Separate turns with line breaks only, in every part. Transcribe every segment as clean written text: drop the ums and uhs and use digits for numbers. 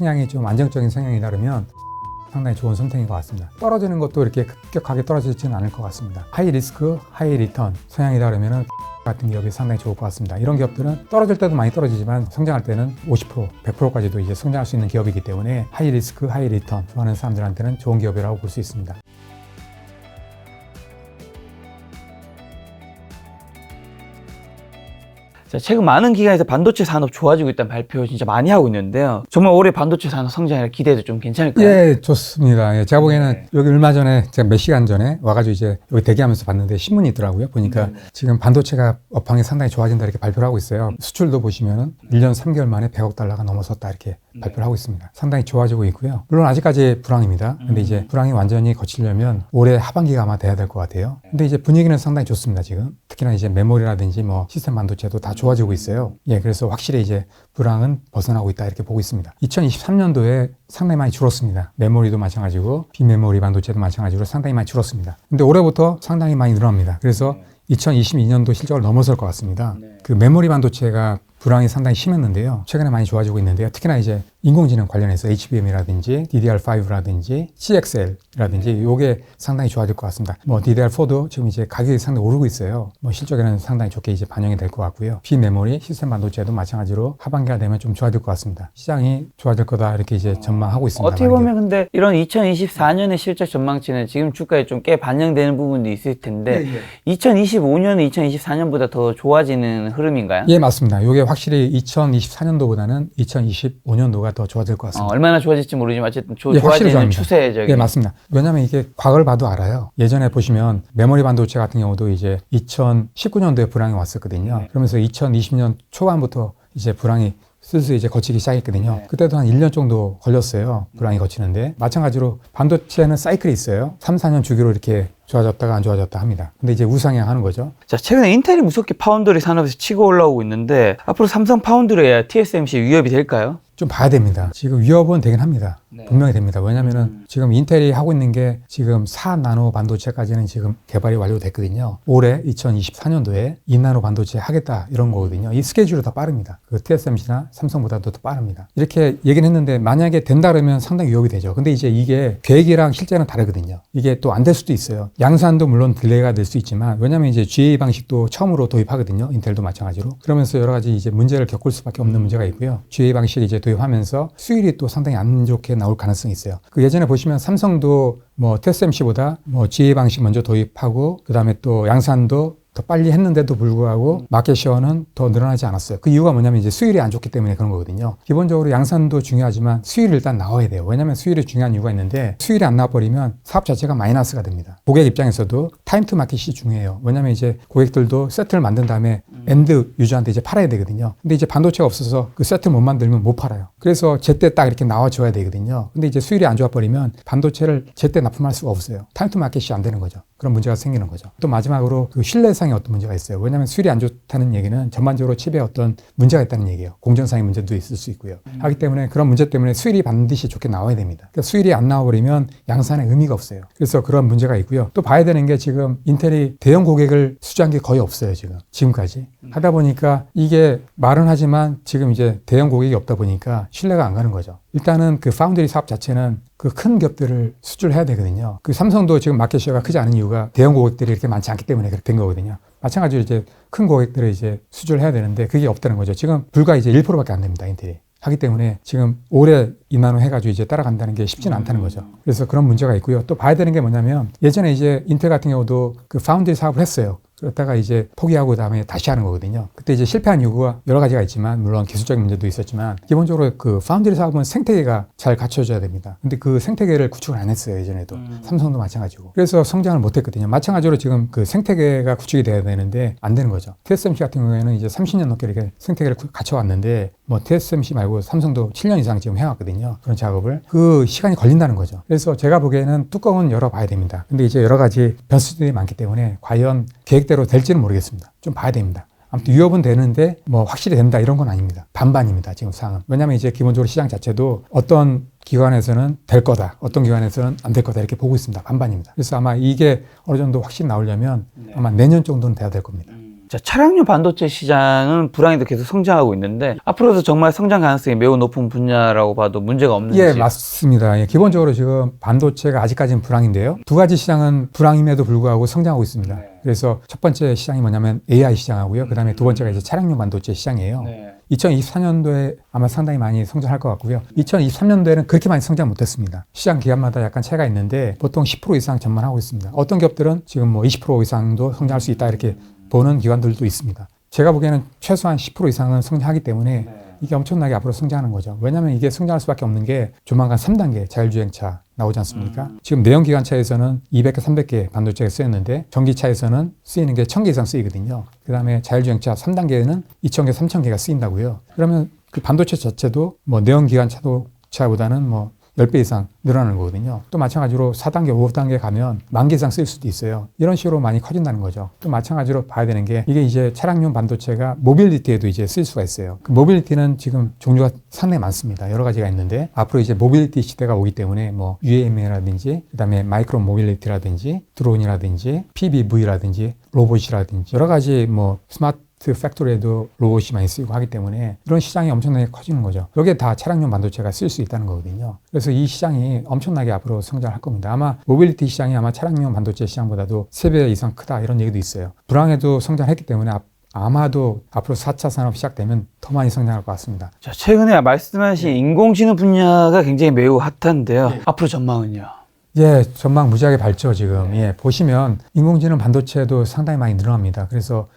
성향이 좀 안정적인 성향이다 그러면 상당히 좋은 선택인 것 같습니다. 떨어지는 것도 이렇게 급격하게 떨어지지는 않을 것 같습니다. 하이 리스크, 하이 리턴 성향이다 그러면 같은 기업이 상당히 좋을 것 같습니다. 이런 기업들은 떨어질 때도 많이 떨어지지만 성장할 때는 50%, 100%까지도 이제 성장할 수 있는 기업이기 때문에 하이 리스크, 하이 리턴 좋아하는 사람들한테는 좋은 기업이라고 볼 수 있습니다.
최근 많은 기관에서 반도체 산업 좋아지고 있다는 발표 진짜 많이 하고 있는데요. 정말 올해 반도체 산업 성장이라 기대도 좀 괜찮을까요?
예, 좋습니다. 예, 제가 보기에는 여기 얼마 전에 제가 몇 시간 전에 와가지고 이제 여기 대기하면서 봤는데 신문이 있더라고요. 보니까 지금 반도체가 업황이 상당히 좋아진다 이렇게 발표를 하고 있어요. 수출도 보시면은 1년 3개월 만에 100억 달러가 넘어섰다 이렇게 발표를 하고 있습니다. 상당히 좋아지고 있고요. 물론 아직까지 불황입니다. 근데 이제 불황이 완전히 거치려면 올해 하반기가 아마 돼야 될 것 같아요. 근데 이제 분위기는 상당히 좋습니다, 지금. 특히나 이제 메모리라든지 뭐 시스템 반도체도 다 좋아지고 있어요. 예, 그래서 확실히 이제 불황은 벗어나고 있다 이렇게 보고 있습니다. 2023년도에 상당히 많이 줄었습니다. 메모리도 마찬가지고 비메모리 반도체도 마찬가지로 상당히 많이 줄었습니다. 근데 올해부터 상당히 많이 늘어납니다. 그래서 2022년도 실적을 넘어설 것 같습니다. 그 메모리 반도체가 불황이 상당히 심했는데요. 최근에 많이 좋아지고 있는데요. 특히나 이제 인공지능 관련해서 HBM이라든지 DDR5라든지 CXL이라든지 요게 상당히 좋아질 것 같습니다. 뭐 DDR4도 지금 이제 가격이 상당히 오르고 있어요. 뭐 실적에는 상당히 좋게 이제 반영이 될 것 같고요. 비메모리 시스템 반도체도 마찬가지로 하반기가 되면 좀 좋아질 것 같습니다. 시장이 좋아질 거다 이렇게 이제 전망하고 있습니다.
어떻게 보면 근데 이런 2024년의 실적 전망치는 지금 주가에 좀 꽤 반영되는 부분도 있을 텐데 2025년은 2024년보다 더 좋아지는 흐름인가요?
예, 맞습니다. 요게 확실히 2024년도보다는 2025년도가 더 좋아질 것 같습니다.
얼마나 좋아질지 모르지만 어쨌든
예,
좋아지는 추세적인.
예, 맞습니다. 왜냐하면 이게 과거를 봐도 알아요. 예전에 보시면 메모리 반도체 같은 경우도 이제 2019년도에 불황이 왔었거든요. 그러면서 2020년 초반부터 이제 불황이 슬슬 이제 거치기 시작했거든요. 그때도 한 1년 정도 걸렸어요. 불황이 거치는데. 마찬가지로 반도체는 사이클이 있어요. 3, 4년 주기로 이렇게 좋아졌다가 안 좋아졌다 합니다. 근데 이제 우상향 하는 거죠.
자, 최근에 인텔이 무섭게 파운드리 산업에서 치고 올라오고 있는데 앞으로 삼성 파운드리에 TSMC 위협이 될까요?
좀 봐야 됩니다. 지금 위협은 되긴 합니다. 분명히 됩니다. 왜냐면은 지금 인텔이 하고 있는 게 지금 4나노 반도체까지는 지금 개발이 완료됐거든요. 올해 2024년도에 2나노 반도체 하겠다 이런 거거든요. 이 스케줄이 더 빠릅니다. 그 TSMC나 삼성보다도 더 빠릅니다. 이렇게 얘기는 했는데 만약에 된다 그러면 상당히 위협이 되죠. 근데 이제 이게 계획이랑 실제는 다르거든요. 이게 또 안 될 수도 있어요. 양산도 물론 딜레이가 될 수 있지만 왜냐면 이제 GA 방식도 처음으로 도입하거든요. 인텔도 마찬가지로. 그러면서 여러 가지 이제 문제를 겪을 수밖에 없는 문제가 있고요. GA 방식이 이제 도입하면서 수율이 또 상당히 안 좋게 나올 가능성이 있어요. 그 예전에 보시면 삼성도 뭐 TSMC보다 뭐 GA 방식 먼저 도입하고 그다음에 또 양산도 더 빨리 했는데도 불구하고 마켓 셰어는 더 늘어나지 않았어요. 그 이유가 뭐냐면 이제 수율이 안 좋기 때문에 그런 거거든요. 기본적으로 양산도 중요하지만 수율이 일단 나와야 돼요. 왜냐면 수율이 중요한 이유가 있는데 수율이 안 나와버리면 사업 자체가 마이너스가 됩니다. 고객 입장에서도 타임 투 마켓이 중요해요. 왜냐면 이제 고객들도 세트를 만든 다음에 엔드 유저한테 이제 팔아야 되거든요. 근데 이제 반도체가 없어서 그 세트를 못 만들면 못 팔아요. 그래서 제때 딱 이렇게 나와줘야 되거든요. 근데 이제 수율이 안 좋아버리면 반도체를 제때 납품할 수가 없어요. 타임 투 마켓이 안 되는 거죠. 그런 문제가 생기는 거죠. 또 마지막으로 그 신뢰상의 어떤 문제가 있어요. 왜냐하면 수율이 안 좋다는 얘기는 전반적으로 칩에 어떤 문제가 있다는 얘기예요. 공정상의 문제도 있을 수 있고요. 하기 때문에 그런 문제 때문에 수율이 반드시 좋게 나와야 됩니다. 그러니까 수율이 안 나와버리면 양산의 의미가 없어요. 그래서 그런 문제가 있고요. 또 봐야 되는 게 지금 인텔이 대형 고객을 수주한 게 거의 없어요. 지금까지. 하다 보니까 이게 말은 하지만 지금 이제 대형 고객이 없다 보니까 신뢰가 안 가는 거죠. 일단은 그 파운드리 사업 자체는 그 큰 기업들을 수주를 해야 되거든요. 그 삼성도 지금 마켓 셰어가 크지 않은 이유가 대형 고객들이 이렇게 많지 않기 때문에 그렇게 된 거거든요. 마찬가지로 이제 큰 고객들을 이제 수주를 해야 되는데 그게 없다는 거죠. 지금 불과 이제 1%밖에 안 됩니다. 인텔이. 하기 때문에 지금 올해 2나노 해가지고 이제 따라간다는 게 쉽지는 않다는 거죠. 그래서 그런 문제가 있고요. 또 봐야 되는 게 뭐냐면 예전에 이제 인텔 같은 경우도 그 파운드리 사업을 했어요. 그러다가 이제 포기하고 다음에 다시 하는 거거든요. 그때 이제 실패한 이유가 여러 가지가 있지만 물론 기술적인 문제도 있었지만 기본적으로 그 파운드리 사업은 생태계가 잘 갖춰져야 됩니다. 근데 그 생태계를 구축을 안 했어요. 예전에도. 삼성도 마찬가지고. 그래서 성장을 못 했거든요. 마찬가지로 지금 그 생태계가 구축이 돼야 되는데 안 되는 거죠. TSMC 같은 경우에는 이제 30년 넘게 이렇게 생태계를 갖춰왔는데 뭐 TSMC 말고 삼성도 7년 이상 지금 해왔거든요. 그런 작업을. 그 시간이 걸린다는 거죠. 그래서 제가 보기에는 뚜껑은 열어봐야 됩니다. 근데 이제 여러 가지 변수들이 많기 때문에 과연 계획대로 될지는 모르겠습니다. 좀 봐야 됩니다. 아무튼 위협은 되는데 뭐 확실히 된다 이런 건 아닙니다. 반반입니다. 지금 상황은. 왜냐하면 이제 기본적으로 시장 자체도 어떤 기관에서는 될 거다. 어떤 기관에서는 안 될 거다. 이렇게 보고 있습니다. 반반입니다. 그래서 아마 이게 어느 정도 확실히 나오려면 아마 내년 정도는 돼야 될 겁니다.
자, 차량용 반도체 시장은 불황에도 계속 성장하고 있는데 앞으로도 정말 성장 가능성이 매우 높은 분야라고 봐도 문제가 없는지.
예, 맞습니다. 예, 기본적으로 지금 반도체가 아직까지는 불황인데요. 두 가지 시장은 불황임에도 불구하고 성장하고 있습니다. 그래서 첫 번째 시장이 뭐냐면 AI 시장하고요. 그 다음에 두 번째가 이제 차량용 반도체 시장이에요. 2024년도에 아마 상당히 많이 성장할 것 같고요. 2023년도에는 그렇게 많이 성장 못했습니다. 시장 기간마다 약간 차이가 있는데 보통 10% 이상 전망하고 있습니다. 어떤 기업들은 지금 뭐 20% 이상도 성장할 수 있다 이렇게 보는 기관들도 있습니다. 제가 보기에는 최소한 10% 이상은 성장하기 때문에 이게 엄청나게 앞으로 성장하는 거죠. 왜냐하면 이게 성장할 수밖에 없는 게 조만간 3단계 자율주행차 나오지 않습니까? 지금 내연기관차에서는 200개, 300개 반도체가 쓰였는데 전기차에서는 쓰이는 게 1000개 이상 쓰이거든요. 그 다음에 자율주행차 3단계에는 2000개, 3000개가 쓰인다고요. 그러면 그 반도체 자체도 뭐 내연기관차보다는 뭐 10배 이상 늘어나는 거거든요. 또 마찬가지로 4단계, 5단계 가면 10,000개 이상 쓸 수도 있어요. 이런 식으로 많이 커진다는 거죠. 또 마찬가지로 봐야 되는 게 이게 이제 차량용 반도체가 모빌리티에도 이제 쓸 수가 있어요. 그 모빌리티는 지금 종류가 상당히 많습니다. 여러 가지가 있는데 앞으로 이제 모빌리티 시대가 오기 때문에 뭐 UAM이라든지 그다음에 마이크로 모빌리티라든지 드론이라든지 PBV라든지 로봇이라든지 여러 가지 뭐 스마트 팩토리에도 로봇이 많이 쓰이고 하기 때문에 이런 시장이 엄청나게 커지는 거죠. 여기에 다 차량용 반도체가 쓸 수 있다는 거거든요. 그래서 이 시장이 엄청나게 앞으로 성장할 겁니다. 아마 모빌리티 시장이 아마 차량용 반도체 시장보다도 3배 이상 크다 이런 얘기도 있어요. 불황에도 성장했기 때문에 아마도 앞으로 4차 산업 시작되면 더 많이 성장할 것 같습니다.
자, 최근에 말씀하신 인공지능 분야가 굉장히 매우 핫한데요. 앞으로 전망은요?
예, 전망 무지하게 밝죠, 지금. 예, 보시면 인공지능 반도체도 상당히 많이 늘어납니다. 그래서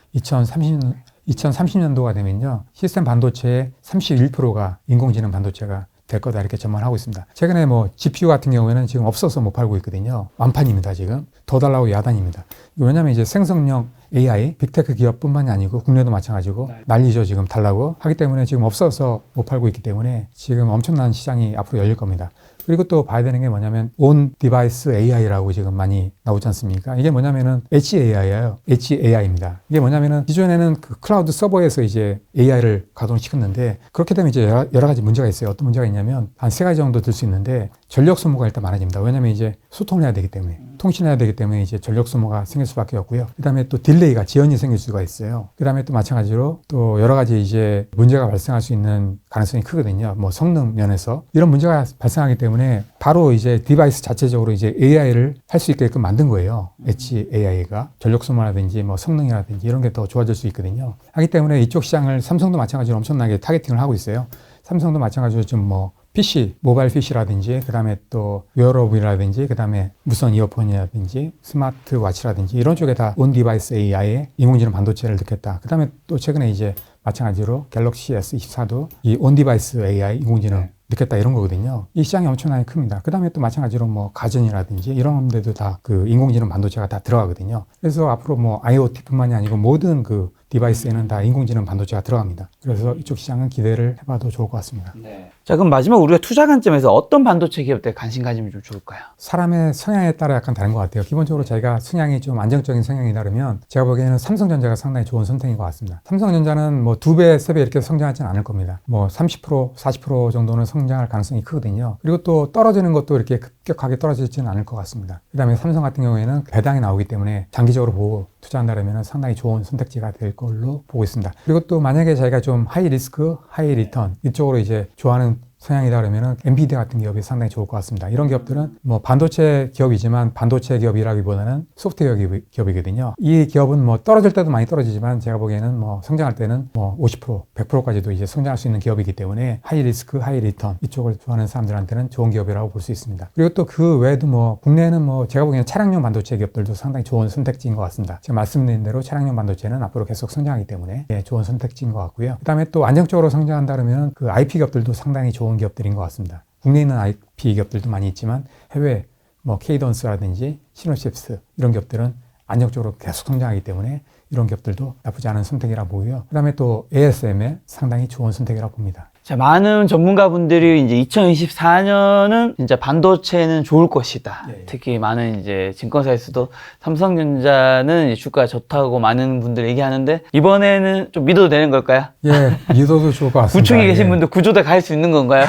2030년도가 되면요, 시스템 반도체의 31%가 인공지능 반도체가 될 거다 이렇게 전망을 하고 있습니다. 최근에 뭐 GPU 같은 경우에는 지금 없어서 못 팔고 있거든요. 완판입니다, 지금. 더 달라고 야단입니다. 왜냐하면 이제 생성형 AI, 빅테크 기업뿐만이 아니고 국내도 마찬가지고 난리죠, 지금 달라고 하기 때문에 지금 없어서 못 팔고 있기 때문에 지금 엄청난 시장이 앞으로 열릴 겁니다. 그리고 또 봐야 되는 게 뭐냐면 온 디바이스 AI라고 지금 많이 나오지 않습니까? 이게 뭐냐면은 HAI예요. HAI입니다. 이게 뭐냐면은 기존에는 그 클라우드 서버에서 이제 AI를 가동시켰는데 그렇게 되면 이제 여러 가지 문제가 있어요. 어떤 문제가 있냐면 한 3가지 정도 들 수 있는데 전력 소모가 일단 많아집니다. 왜냐면 이제 소통을 해야 되기 때문에 통신해야 되기 때문에 이제 전력 소모가 생길 수밖에 없고요. 그다음에 또 딜레이가 지연이 생길 수가 있어요. 그다음에 또 마찬가지로 또 여러 가지 이제 문제가 발생할 수 있는 가능성이 크거든요. 뭐 성능 면에서 이런 문제가 발생하기 때문에 바로 이제 디바이스 자체적으로 이제 AI를 할 수 있게끔 만든 거예요. HAI가 전력 소모라든지 뭐 성능이라든지 이런 게 더 좋아질 수 있거든요. 하기 때문에 이쪽 시장을 삼성도 마찬가지로 엄청나게 타겟팅을 하고 있어요. 삼성도 마찬가지로 지금 뭐 PC, 모바일 PC라든지 그다음에 또 웨어러블이라든지 그다음에 무선 이어폰이라든지 스마트 워치라든지 이런 쪽에 다 온 디바이스 AI에 인공지능 반도체를 넣겠다. 그다음에 또 최근에 이제 마찬가지로 갤럭시 S24도 이 온 디바이스 AI 인공지능 넣겠다 이런 거거든요. 이 시장이 엄청나게 큽니다. 그 다음에 또 마찬가지로 뭐 가전이라든지 이런 데도 다 그 인공지능 반도체가 다 들어가거든요. 그래서 앞으로 뭐 IoT뿐만이 아니고 모든 그 디바이스에는 다 인공지능 반도체가 들어갑니다. 그래서 이쪽 시장은 기대를 해봐도 좋을 것 같습니다.
네. 자, 그럼 마지막 우리가 투자 관점에서 어떤 반도체 기업들 관심 가지면 좀 좋을까요?
사람의 성향에 따라 약간 다른 것 같아요. 기본적으로 저희가 성향이 좀 안정적인 성향이다 그러면 제가 보기에는 삼성전자가 상당히 좋은 선택인 것 같습니다. 삼성전자는 뭐 2배, 3배 이렇게 성장하지는 않을 겁니다. 뭐 30%, 40% 정도는 성장할 가능성이 크거든요. 그리고 또 떨어지는 것도 이렇게 급격하게 떨어지지는 않을 것 같습니다. 그 다음에 삼성 같은 경우에는 배당이 나오기 때문에 장기적으로 보고 투자한다면 상당히 좋은 선택지가 될 걸로 보고 있습니다. 그리고 또 만약에 저희가 좀 하이 리스크, 하이 리턴 이쪽으로 이제 좋아하는 성향이다 그러면은 엔비디아 같은 기업이 상당히 좋을 것 같습니다. 이런 기업들은 뭐 반도체 기업이지만 반도체 기업이라기보다는 소프트웨어 기업이거든요. 이 기업은 뭐 떨어질 때도 많이 떨어지지만 제가 보기에는 뭐 성장할 때는 뭐 50%, 100%까지도 이제 성장할 수 있는 기업이기 때문에 하이 리스크, 하이 리턴 이쪽을 좋아하는 사람들한테는 좋은 기업이라고 볼 수 있습니다. 그리고 또 그 외에도 뭐 국내에는 뭐 제가 보기에는 차량용 반도체 기업들도 상당히 좋은 선택지인 것 같습니다. 제가 말씀드린 대로 차량용 반도체는 앞으로 계속 성장하기 때문에 좋은 선택지인 것 같고요. 그다음에 또 안정적으로 성장한다 그러면 그 IP 기업들도 상당히 좋은 기업들인 것 같습니다. 국내에 있는 IP 기업들도 많이 있지만 해외 뭐 케이던스라든지 시노칩스 이런 기업들은 안정적으로 계속 성장하기 때문에 이런 기업들도 나쁘지 않은 선택이라고 보고요. 그 다음에 또 ASML 상당히 좋은 선택이라고 봅니다.
자, 많은 전문가분들이 이제 2024년은 진짜 반도체는 좋을 것이다. 특히 많은 이제 증권사에서도 삼성전자는 이제 주가가 좋다고 많은 분들이 얘기하는데 이번에는 좀 믿어도 되는 걸까요?
예, 믿어도 좋을 것 같습니다.
구축에 계신
예.
분도 구조대 갈 수 있는 건가요?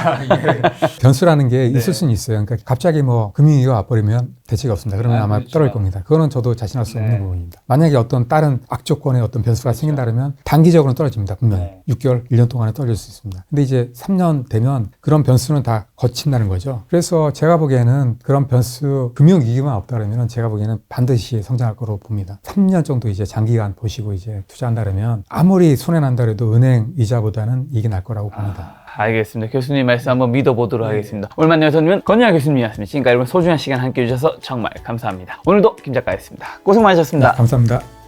변수라는 게 있을 수는 있어요. 그러니까 갑자기 뭐 금융위기가 와버리면 대책이 없습니다. 그러면 아마
그렇죠.
떨어질 겁니다. 그거는 저도 자신할 수 없는 부분입니다. 만약에 어떤 다른 악조건의 어떤 변수가 생긴다 그러면 단기적으로는 떨어집니다. 분명히. 6개월, 1년 동안에 떨어질 수 있습니다. 근데 이제 3년 되면 그런 변수는 다 거친다는 거죠. 그래서 제가 보기에는 그런 변수, 금융위기만 없다 그러면 제가 보기에는 반드시 성장할 거로 봅니다. 3년 정도 이제 장기간 보시고 이제 투자한다 그러면 아무리 손해난다 그래도 은행 이자보다는 이게 날 거라고 봅니다.
알겠습니다. 교수님 말씀 한번 믿어보도록 하겠습니다. 오늘 만나요. 저는 권영아 교수님이었습니다. 지금까지 여러분 소중한 시간 함께 해주셔서 정말 감사합니다. 오늘도 김 작가였습니다. 고생 많으셨습니다.
감사합니다.